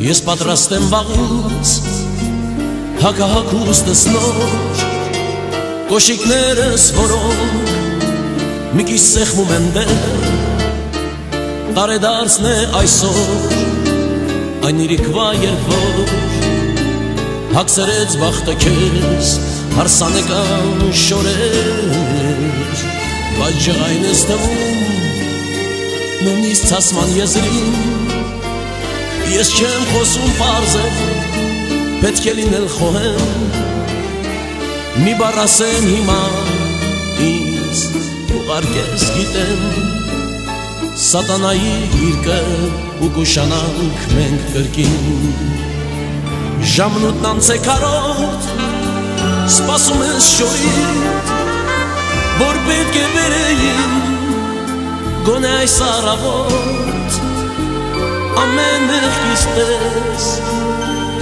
Ես պատրաստ եմ վաղուց հակահակուստս նոր Կոշիկներս որոնք մի քիչ սեղմում են դեր Տարեդարձն է այսօր այն իրիկվա երբ որ Հագսերեց բախտը քեզ հարսանեկան շորեր Բայց ջղայն ես թվում նույնիսկ ցասման եզրին Ես չեմ խոսում պարզ է պետք է լինել խոհեմ Մի բառ ասեմ հիմա ինձ ուղարկես գիտեմ Սատանայի գիրկը ու կուշանանք մենք կրկին Ժամնուտն անց է կարոտ Սպասում ես շորիտ Որ պետք է վերեին Գոնե այս առավոտ Ամեն մեղքից տես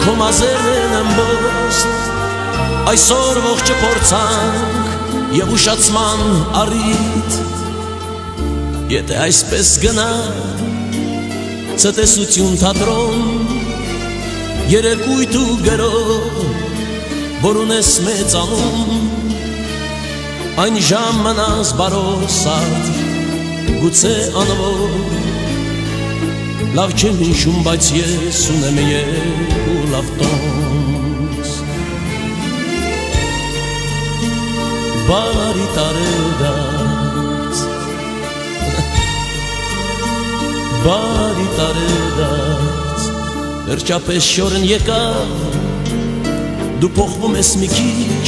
Քո մազերն են ըմբոստ Այսօր ողջը փորձանք Եվ ուշացման առիթ Եթե այսպես գնա Ցտեսություն թատրոն Երեկույթ ու գրող Որ ունես մեծանում Այն ժամ մնաս բարոսատ Գուցե անվոր Լավ չեմ հիշում, բայց ես ունեմ երկու լավ տոմս Բարի տարեդարձ Բարի տարեդարձ Վերջապես շորն եկավ Դու փոխվում ես մի քիչ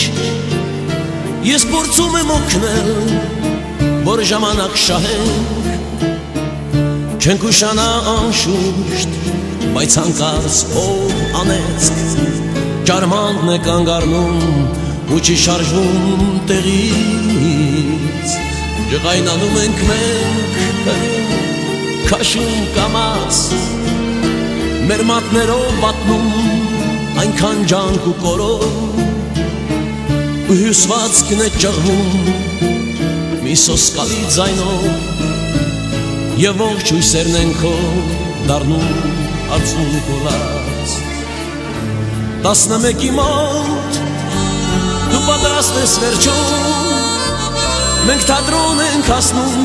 Ես փորձում եմ օգնել Որ ժամանակ շահենք Չենք ուշանա անշուշտ Բայց հանկարծ ով անեցք Ճարմանքն է կանգ առնում Ու չի շարժվում տեղից Ջղայնանում ենք մենք Քաշում կամաց Մեր մատներով պատնում Այնքան ջանք ու կորով Ու հյուսվածքն է ճղվում Մի սոսկալի ձայնով Եվ ողջ հույսերն են քո դառնում արցուն կորած 11-ի մոտ դու պատրաստ ես վերջում Մենք թատրոն ենք հասնում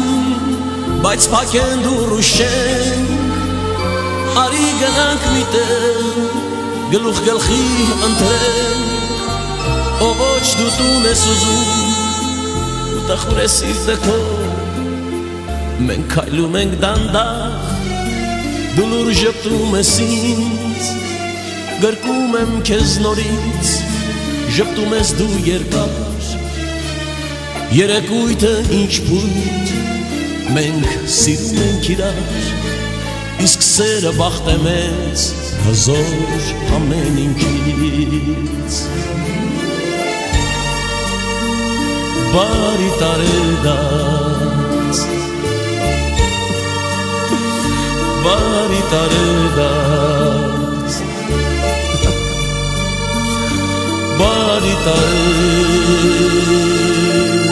Բայց փակեն դուռուս չենք Արի գնանք մի տեղ Գլուխ գլխի ընտրենք Ո ոչ դու տուն ես ուզում Ու տխուր է սիրտը քո Մենք քայլում ենք դանդաղ Դու լուր ժպտում ես ինձ Գրկում եմ քեզ նորից Ժպտում ես դու երկար Երեկույթը ինչ բույտ Մենք սիրում ենք իրար Իսկ սերը բախտ է մեզ Հզոր ամեն ինչից Բարի տարեդարձ Բարի տարեդարձ Բարի տարեդարձ